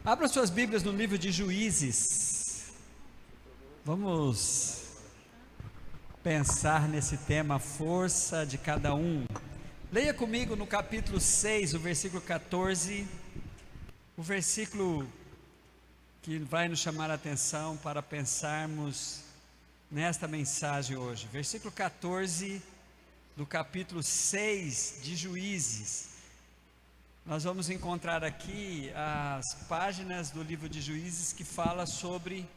Abra suas Bíblias no livro de Juízes. Vamos pensar nesse tema, força de cada um. Leia comigo no capítulo 6, o versículo 14, o versículo que vai nos chamar a atenção para pensarmos nesta mensagem hoje. Versículo 14 do capítulo 6 de Juízes. Nós vamos encontrar aqui as páginas do livro de Juízes que fala sobre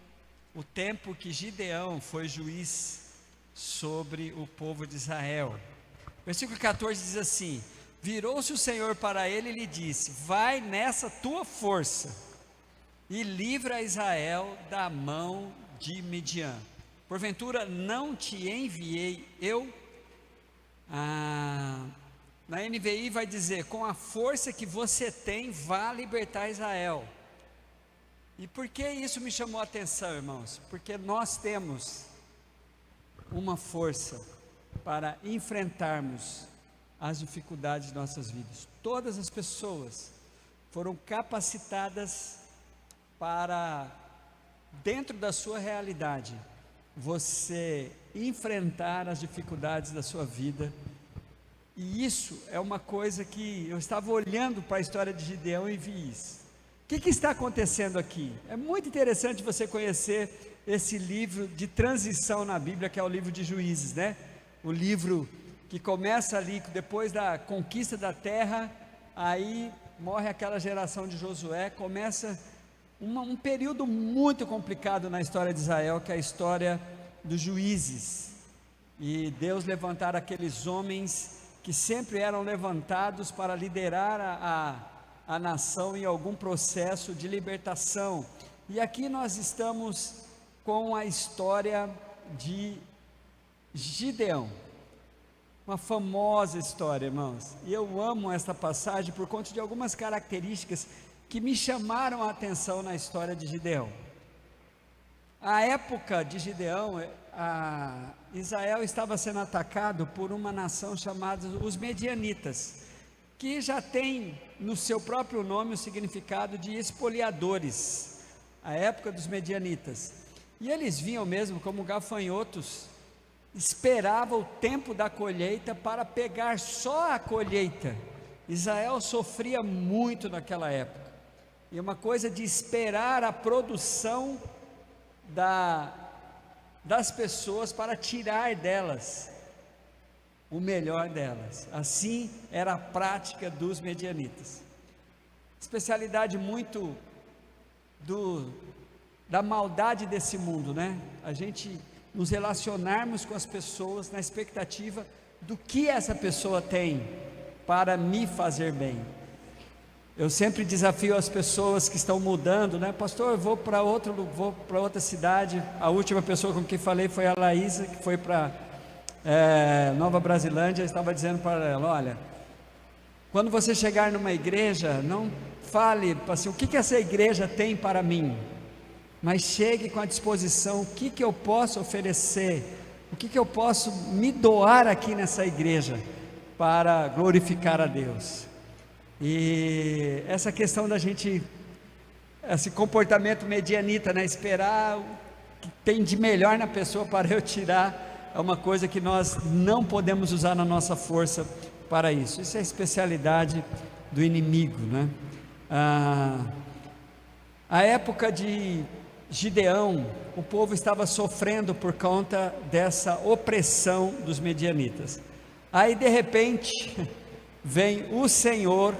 o tempo que Gideão foi juiz sobre o povo de Israel. Versículo 14 diz assim: virou-se o Senhor para ele e lhe disse: vai nessa tua força e livra Israel da mão de Midian. Porventura não te enviei eu? Na NVI vai dizer: com a força que você tem, vá libertar Israel. E por que isso me chamou a atenção, irmãos? Porque nós temos uma força para enfrentarmos as dificuldades de nossas vidas. Todas as pessoas foram capacitadas para, dentro da sua realidade, você enfrentar as dificuldades da sua vida. E isso é uma coisa que eu estava olhando para a história de Gideão e vi isso. O que está acontecendo aqui? É muito interessante você conhecer esse livro de transição na Bíblia, que é o livro de Juízes, né? O livro que começa ali, depois da conquista da terra, aí morre aquela geração de Josué, começa um período muito complicado na história de Israel, que é a história dos juízes. E Deus levantar aqueles homens que sempre eram levantados para liderar a nação em algum processo de libertação. E aqui nós estamos com a história de Gideão, uma famosa história, irmãos, e eu amo esta passagem por conta de algumas características que me chamaram a atenção na história de Gideão. A época de Gideão, Israel estava sendo atacado por uma nação chamada os Medianitas, que já tem no seu próprio nome o significado de espoliadores. A época dos Medianitas, e eles vinham mesmo como gafanhotos, esperavam o tempo da colheita para pegar só a colheita. Israel sofria muito naquela época, e uma coisa de esperar a produção das pessoas para tirar delas o melhor delas. Assim era a prática dos medianitas. Especialidade muito da maldade desse mundo, né? A gente nos relacionarmos com as pessoas na expectativa do que essa pessoa tem para me fazer bem. Eu sempre desafio as pessoas que estão mudando, né? Pastor, eu vou para outra cidade. A última pessoa com quem falei foi a Laísa, que foi para Nova Brasilândia. Eu estava dizendo para ela: olha, quando você chegar numa igreja, não fale assim, o que essa igreja tem para mim, mas chegue com a disposição, o que eu posso oferecer, o que eu posso me doar aqui nessa igreja para glorificar a Deus. E essa questão da gente, esse comportamento medianita, né, esperar o que tem de melhor na pessoa para eu tirar, é uma coisa que nós não podemos usar na nossa força para isso. Isso é a especialidade do inimigo, né? A época de Gideão, o povo estava sofrendo por conta dessa opressão dos medianitas. Aí de repente vem o Senhor,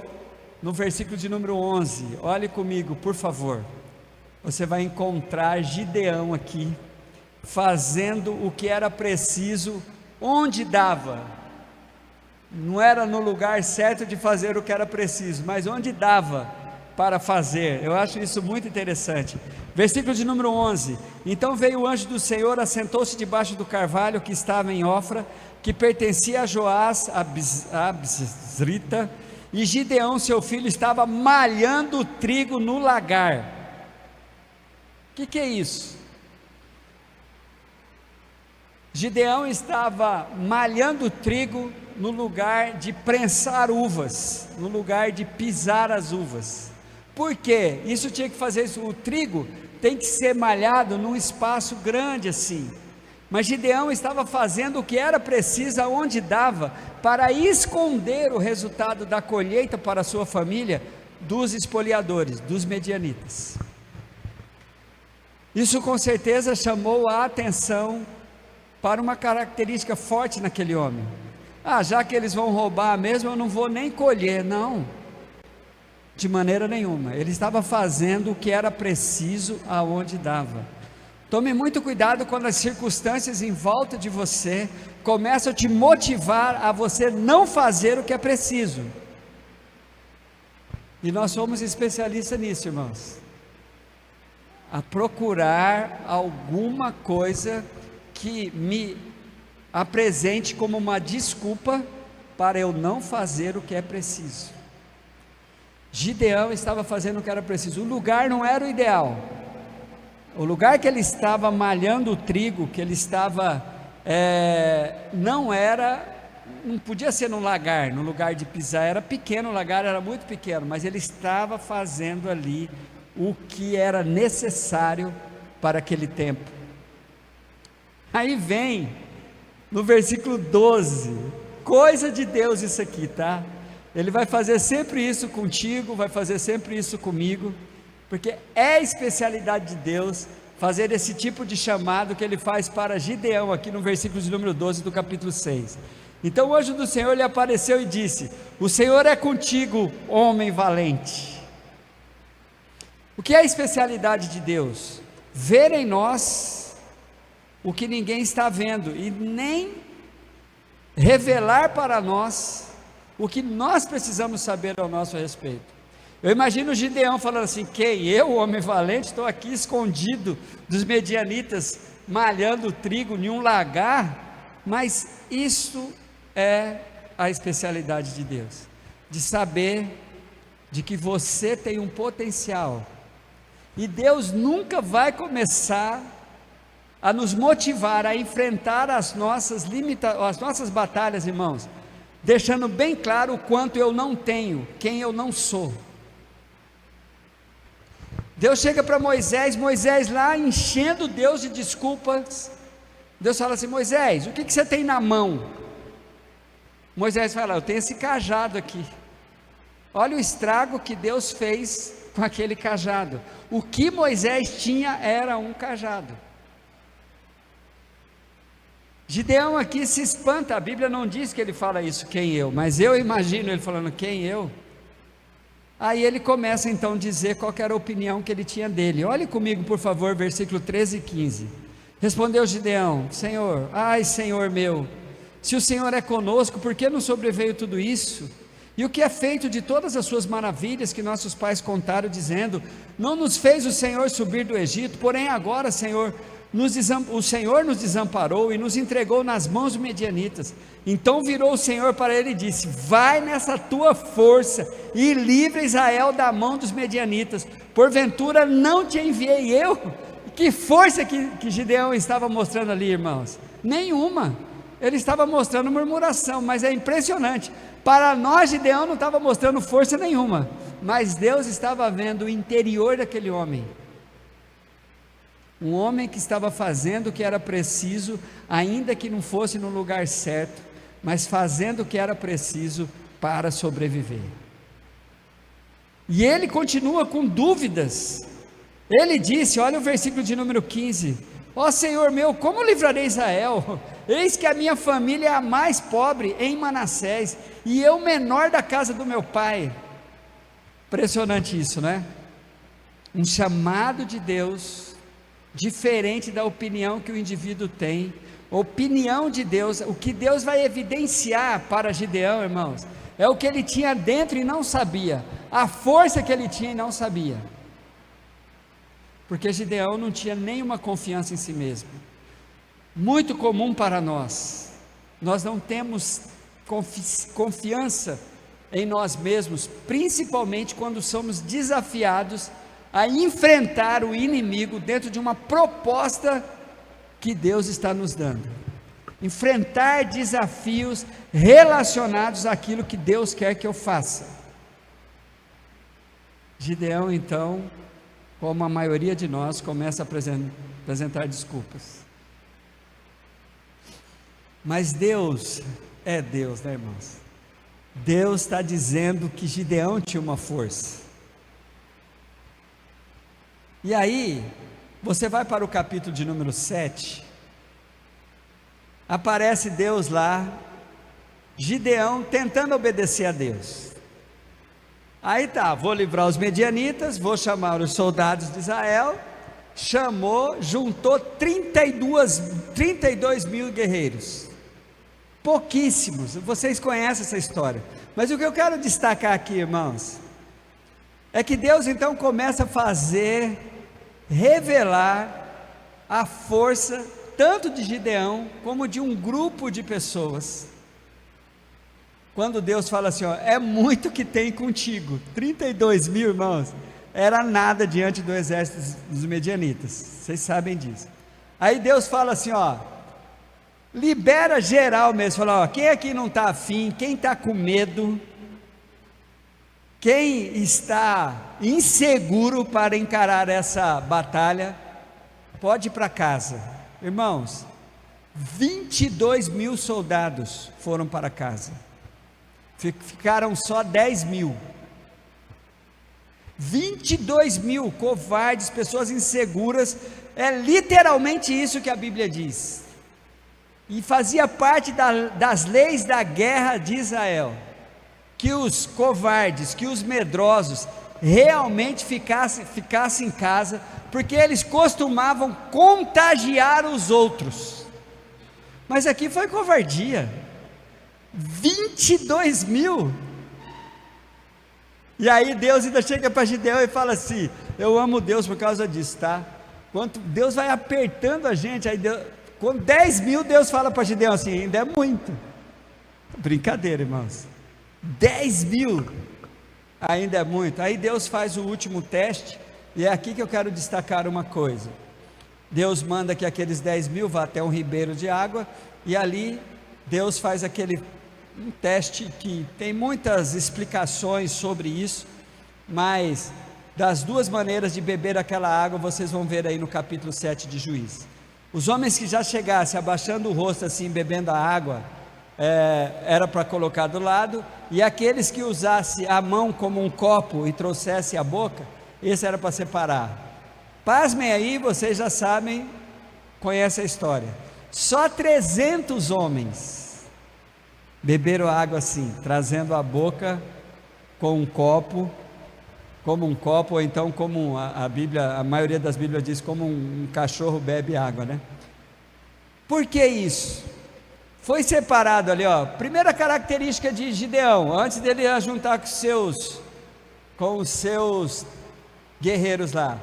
no versículo de número 11, olhe comigo por favor, você vai encontrar Gideão aqui, fazendo o que era preciso, onde dava, não era no lugar certo de fazer o que era preciso, mas onde dava para fazer. Eu acho isso muito interessante. Versículo de número 11, então veio o anjo do Senhor, assentou-se debaixo do carvalho que estava em Ofra, que pertencia a Joás, a Abisrita, e Gideão seu filho estava malhando trigo no lagar. O que é isso? Gideão estava malhando trigo no lugar de prensar uvas, no lugar de pisar as uvas. Por quê? Isso tinha que fazer isso, o trigo tem que ser malhado num espaço grande assim. Mas Gideão estava fazendo o que era preciso, aonde dava, para esconder o resultado da colheita para a sua família dos espoliadores, dos medianitas. Isso com certeza chamou a atenção para uma característica forte naquele homem. Já que eles vão roubar mesmo, eu não vou nem colher. Não, de maneira nenhuma. Ele estava fazendo o que era preciso aonde dava. Tome muito cuidado quando as circunstâncias em volta de você começam a te motivar a você não fazer o que é preciso. E nós somos especialistas nisso, irmãos, a procurar alguma coisa que me apresente como uma desculpa para eu não fazer o que é preciso. Gideão estava fazendo o que era preciso. O lugar não era o ideal. O lugar que ele estava malhando o trigo, que ele estava, não podia ser num lagar, no lugar de pisar, era pequeno, o lagar era muito pequeno, mas ele estava fazendo ali o que era necessário para aquele tempo. Aí vem, no versículo 12, coisa de Deus isso aqui, tá? Ele vai fazer sempre isso contigo, vai fazer sempre isso comigo, porque é especialidade de Deus fazer esse tipo de chamado que ele faz para Gideão, aqui no versículo de número 12 do capítulo 6. Então o anjo do Senhor lhe apareceu e disse: o Senhor é contigo, homem valente. O que é a especialidade de Deus? Ver em nós o que ninguém está vendo, e nem revelar para nós o que nós precisamos saber ao nosso respeito. Eu imagino o Gideão falando assim: quem? Eu, homem valente, estou aqui escondido dos medianitas, malhando o trigo em um lagar. Mas isso é a especialidade de Deus, de saber de que você tem um potencial, e Deus nunca vai começar a nos motivar a enfrentar as nossas batalhas, irmãos, deixando bem claro o quanto eu não tenho, quem eu não sou. Deus chega para Moisés lá enchendo Deus de desculpas. Deus fala assim: Moisés, o que você tem na mão? Moisés fala: eu tenho esse cajado aqui. Olha o estrago que Deus fez com aquele cajado. O que Moisés tinha era um cajado. Gideão aqui se espanta, a Bíblia não diz que ele fala isso, quem eu, mas eu imagino ele falando: quem eu? Aí ele começa então a dizer qual era a opinião que ele tinha dele. Olhe comigo por favor, versículo 13 e 15. Respondeu Gideão: Senhor, ai Senhor meu, se o Senhor é conosco, por que nos sobreveio tudo isso? E o que é feito de todas as suas maravilhas que nossos pais contaram, dizendo: não nos fez o Senhor subir do Egito, porém agora, Senhor, o Senhor nos desamparou e nos entregou nas mãos dos medianitas. Então virou o Senhor para ele e disse: vai nessa tua força e livra Israel da mão dos medianitas, porventura não te enviei eu? Que força que Gideão estava mostrando ali, irmãos? Nenhuma. Ele estava mostrando murmuração, mas é impressionante. Para nós, Gideão não estava mostrando força nenhuma, mas Deus estava vendo o interior daquele homem. Um homem que estava fazendo o que era preciso, ainda que não fosse no lugar certo, mas fazendo o que era preciso para sobreviver. E ele continua com dúvidas. Ele disse, olha o versículo de número 15: ó Senhor meu, como livrarei Israel? Eis que a minha família é a mais pobre em Manassés, e eu menor da casa do meu pai. Impressionante isso, né? Um chamado de Deus diferente da opinião que o indivíduo tem. Opinião de Deus, o que Deus vai evidenciar para Gideão, irmãos, é o que ele tinha dentro e não sabia, a força que ele tinha e não sabia, porque Gideão não tinha nenhuma confiança em si mesmo. Muito comum para nós não temos confiança em nós mesmos, principalmente quando somos desafiados a enfrentar o inimigo dentro de uma proposta que Deus está nos dando. Enfrentar desafios relacionados àquilo que Deus quer que eu faça. Gideão, então, como a maioria de nós, começa a apresentar desculpas. Mas Deus é Deus, né, irmãos? Deus está dizendo que Gideão tinha uma força. E aí, você vai para o capítulo de número 7, aparece Deus lá, Gideão tentando obedecer a Deus. Aí tá, vou livrar os medianitas, vou chamar os soldados de Israel. Chamou, juntou 32 mil guerreiros, pouquíssimos, vocês conhecem essa história, mas o que eu quero destacar aqui, irmãos, é que Deus então começa a revelar a força, tanto de Gideão, como de um grupo de pessoas, quando Deus fala assim, ó, é muito que tem contigo, 32 mil, irmãos, era nada diante do exército dos medianitas, vocês sabem disso. Aí Deus fala assim, ó, libera geral mesmo, fala, ó, quem aqui não está afim, quem está com medo, quem está inseguro para encarar essa batalha, pode ir para casa. Irmãos, 22 mil soldados foram para casa, ficaram só 10 mil, 22 mil covardes, pessoas inseguras, é literalmente isso que a Bíblia diz, e fazia parte das leis da guerra de Israel, que os covardes, que os medrosos, realmente ficassem em casa, porque eles costumavam contagiar os outros, mas aqui foi covardia, 22 mil, e aí Deus ainda chega para Gideão e fala assim, eu amo Deus por causa disso, tá? Quando Deus vai apertando a gente, aí Deus, com 10 mil Deus fala para Gideão assim, ainda é muito, brincadeira, irmãos, 10 mil, ainda é muito. Aí Deus faz o último teste, e é aqui que eu quero destacar uma coisa, Deus manda que aqueles 10 mil vá até um ribeiro de água, e ali Deus faz um teste que tem muitas explicações sobre isso, mas das duas maneiras de beber aquela água, vocês vão ver aí no capítulo 7 de Juízes. Os homens que já chegassem abaixando o rosto assim, bebendo a água, era para colocar do lado, e aqueles que usassem a mão como um copo e trouxessem a boca, esse era para separar. Pasmem aí, vocês já sabem, conhecem a história, só 300 homens beberam água assim, trazendo a boca com um copo, como um copo, ou então como a Bíblia, a maioria das Bíblias diz, como um cachorro bebe água, né? Por que isso? Foi separado ali, ó, primeira característica de Gideão, antes dele juntar com os seus guerreiros lá,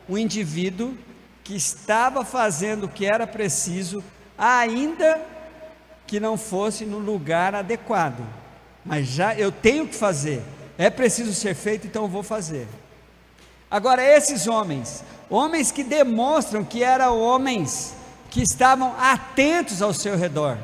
um indivíduo que estava fazendo o que era preciso, ainda que não fosse no lugar adequado, mas já eu tenho que fazer, é preciso ser feito, então eu vou fazer. Agora esses homens que demonstram que eram homens que estavam atentos ao seu redor.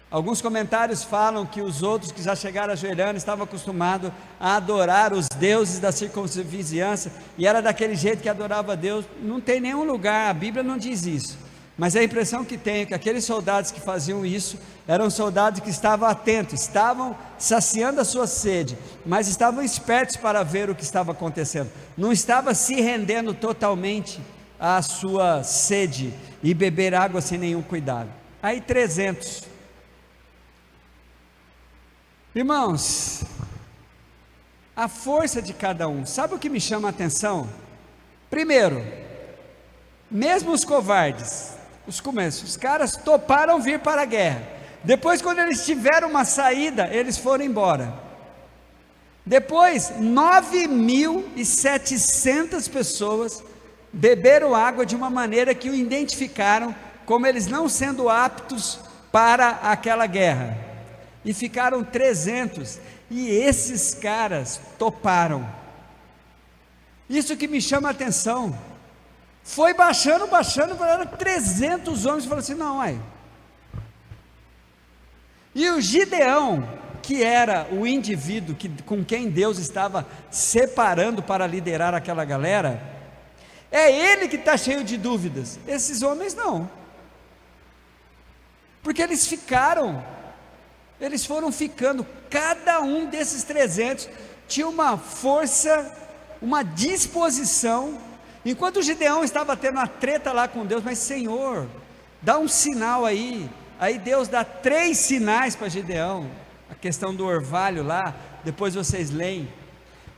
Alguns comentários falam que os outros que já chegaram ajoelhando estavam acostumados a adorar os deuses da circunvizinhança, e era daquele jeito que adorava a Deus. Não tem nenhum lugar, a Bíblia não diz isso, mas a impressão que tenho é que aqueles soldados que faziam isso, eram soldados que estavam atentos, estavam saciando a sua sede, mas estavam espertos para ver o que estava acontecendo, não estava se rendendo totalmente à sua sede, e beber água sem nenhum cuidado. Aí 300, irmãos, a força de cada um, sabe o que me chama a atenção? Primeiro, mesmo os covardes, os caras toparam vir para a guerra, depois quando eles tiveram uma saída, eles foram embora. Depois 9.700 pessoas beberam água de uma maneira que o identificaram como eles não sendo aptos para aquela guerra, e ficaram 300, e esses caras toparam. Isso que me chama a atenção, foi baixando, para 300 homens, falou assim, não, aí. E o Gideão, que era o indivíduo com quem Deus estava separando para liderar aquela galera, é ele que está cheio de dúvidas, esses homens não, porque eles foram ficando, cada um desses 300 tinha uma força, uma disposição, enquanto o Gideão estava tendo uma treta lá com Deus, mas Senhor, dá um sinal aí Deus dá 3 sinais para Gideão, a questão do orvalho lá, depois vocês leem,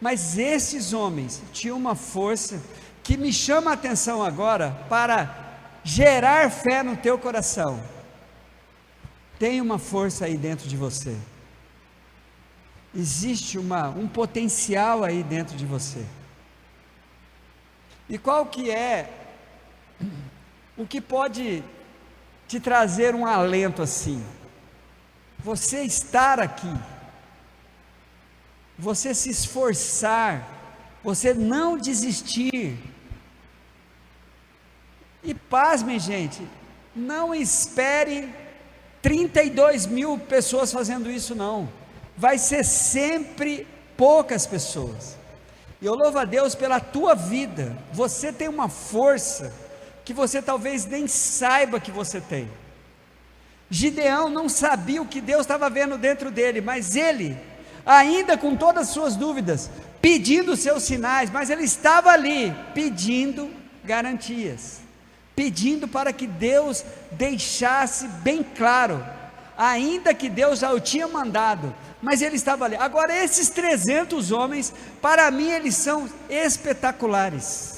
mas esses homens tinham uma força, que me chama a atenção agora, para gerar fé no teu coração. Tem uma força aí dentro de você, existe um potencial aí dentro de você, e qual que é, o que pode te trazer um alento assim? Você estar aqui, você se esforçar, você não desistir, e pasmem gente, não espere 32 mil pessoas fazendo isso não, vai ser sempre poucas pessoas, e eu louvo a Deus pela tua vida, você tem uma força, que você talvez nem saiba que você tem. Gideão não sabia o que Deus estava vendo dentro dele, mas ele, ainda com todas as suas dúvidas, pedindo seus sinais, mas ele estava ali, pedindo garantias, pedindo para que Deus deixasse bem claro, ainda que Deus já o tinha mandado, mas ele estava ali. Agora esses 300 homens, para mim eles são espetaculares,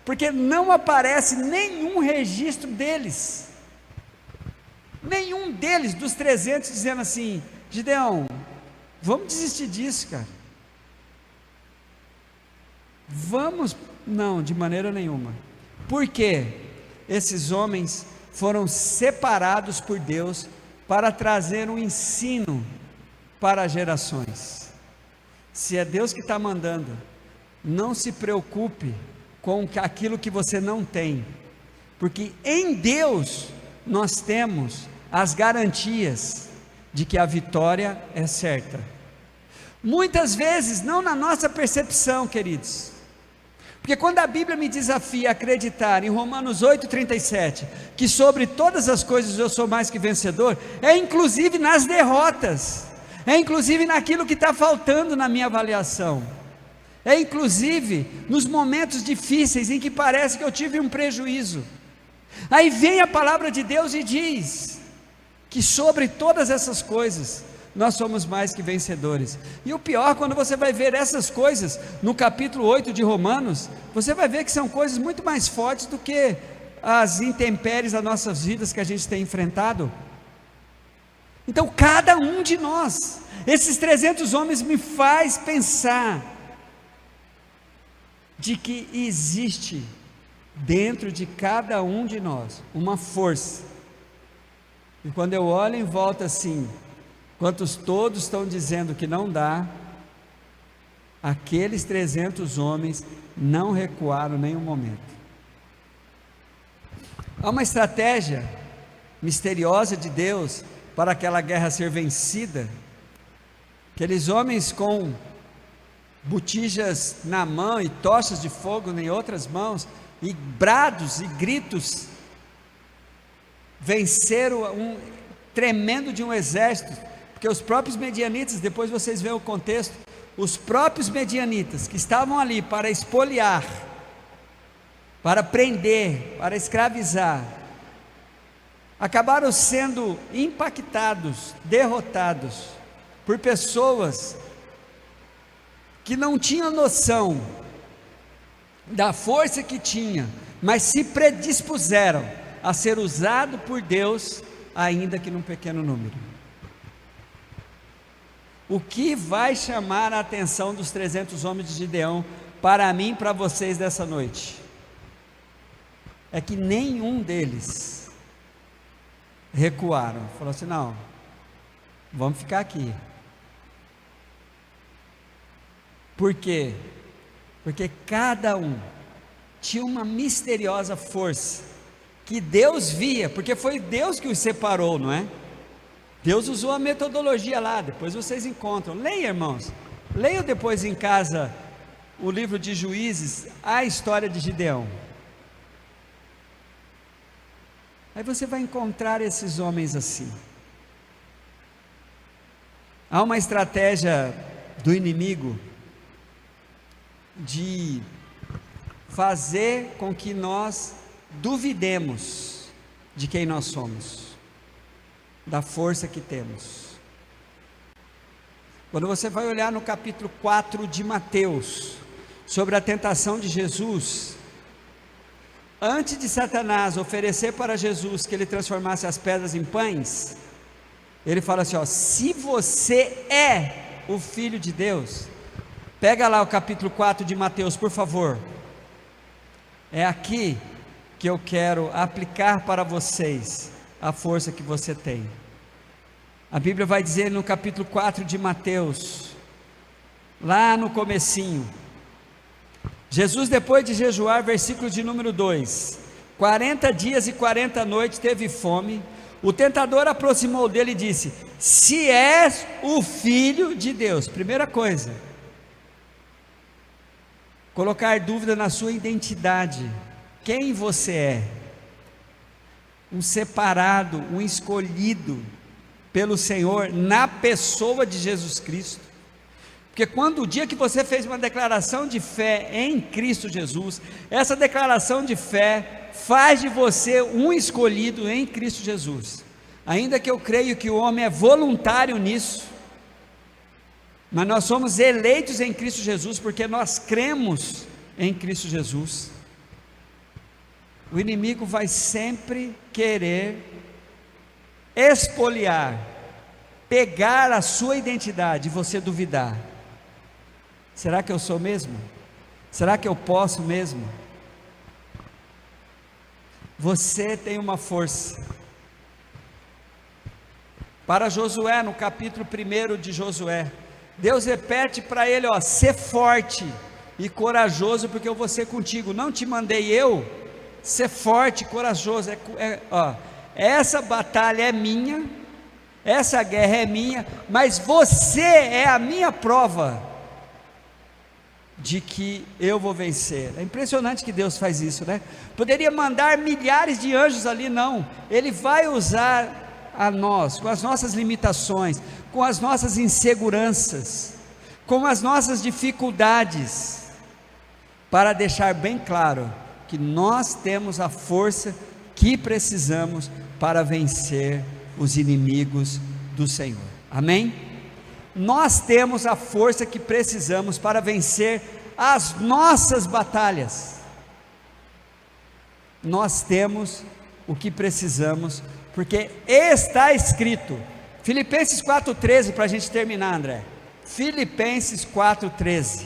porque não aparece nenhum registro deles, dos 300 dizendo assim, Gideão, vamos desistir disso cara, não, de maneira nenhuma, porque esses homens foram separados por Deus, para trazer um ensino para as gerações. Se é Deus que está mandando, não se preocupe com aquilo que você não tem, porque em Deus nós temos as garantias de que a vitória é certa. Muitas vezes não na nossa percepção, queridos, porque quando a Bíblia me desafia a acreditar em Romanos 8,37, que sobre todas as coisas eu sou mais que vencedor, é inclusive nas derrotas, é inclusive naquilo que está faltando na minha avaliação, é inclusive nos momentos difíceis em que parece que eu tive um prejuízo, aí vem a palavra de Deus e diz que sobre todas essas coisas nós somos mais que vencedores. E o pior, quando você vai ver essas coisas no capítulo 8 de Romanos, você vai ver que são coisas muito mais fortes do que as intempéries das nossas vidas que a gente tem enfrentado. Então cada um de nós, esses 300 homens me faz pensar de que existe dentro de cada um de nós uma força, e quando eu olho em volta assim, quantos todos estão dizendo que não dá, aqueles 300 homens não recuaram nem um momento. Há uma estratégia misteriosa de Deus para aquela guerra ser vencida. Aqueles homens com botijas na mão e tochas de fogo em outras mãos, e brados e gritos, venceram um tremendo de um exército, porque os próprios medianitas, depois vocês veem o contexto, os próprios medianitas que estavam ali para espoliar, para prender, para escravizar, acabaram sendo impactados, derrotados, por pessoas que não tinham noção da força que tinha, mas se predispuseram a ser usado por Deus, ainda que num pequeno número. O que vai chamar a atenção dos 300 homens de Gideão, para mim e para vocês dessa noite, é que nenhum deles recuaram, falou assim, não, vamos ficar aqui. Por quê? Porque cada um tinha uma misteriosa força, que Deus via, porque foi Deus que os separou, não é? Deus usou a metodologia lá, depois vocês encontram. Leia, irmãos, leiam depois em casa o livro de Juízes, a história de Gideão. Aí você vai encontrar esses homens assim. Há uma estratégia do inimigo de fazer com que nós duvidemos de quem nós somos, da força que temos. Quando você vai olhar no capítulo 4 de Mateus, sobre a tentação de Jesus, antes de Satanás oferecer para Jesus que ele transformasse as pedras em pães, ele fala assim, ó, se você é o Filho de Deus, pega lá o capítulo 4 de Mateus, por favor. É aqui que eu quero aplicar para vocês a força que você tem. A Bíblia vai dizer no capítulo 4 de Mateus, lá no comecinho, Jesus, depois de jejuar, versículo de número 2, 40 dias e 40 noites teve fome. O tentador aproximou dele e disse, se és o Filho de Deus. Primeira coisa, colocar dúvida na sua identidade, quem você é, um separado, um escolhido pelo Senhor, na pessoa de Jesus Cristo. Porque quando o dia que você fez uma declaração de fé em Cristo Jesus, essa declaração de fé faz de você um escolhido em Cristo Jesus. Ainda que eu creio que o homem é voluntário nisso, mas nós somos eleitos em Cristo Jesus, porque nós cremos em Cristo Jesus. O inimigo vai sempre querer espoliar, pegar a sua identidade e você duvidar. Será que eu sou mesmo? Será que eu posso mesmo? Você tem uma força. Para Josué, no capítulo 1 de Josué, Deus repete para ele, ó, ser forte e corajoso, porque eu vou ser contigo. Não te mandei eu, ser forte e corajoso. Essa batalha é minha, essa guerra é minha, mas você é a minha prova de que eu vou vencer. É impressionante que Deus faz isso, né? Poderia mandar milhares de anjos ali, não. Ele vai usar a nós, com as nossas limitações, com as nossas inseguranças, com as nossas dificuldades, para deixar bem claro que nós temos a força que precisamos para vencer os inimigos do Senhor. Amém? Nós temos a força que precisamos para vencer as nossas batalhas. Nós temos o que precisamos, porque está escrito, Filipenses 4,13, para a gente terminar, André. Filipenses 4,13,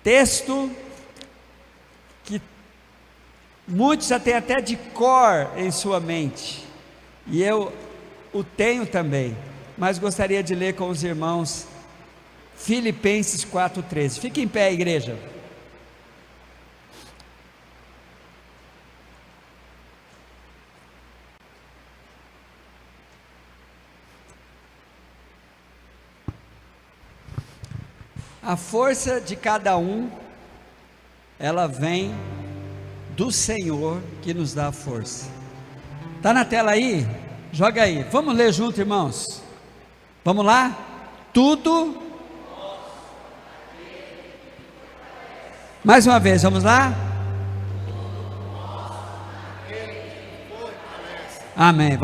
texto que muitos já têm até de cor em sua mente, e eu o tenho também, mas gostaria de ler com os irmãos, Filipenses 4,13, fique em pé, igreja. A força de cada um, ela vem do Senhor que nos dá a força. Está na tela aí? Joga aí, vamos ler junto, irmãos. Vamos lá? Tudo. Mais uma vez, vamos lá? Amém.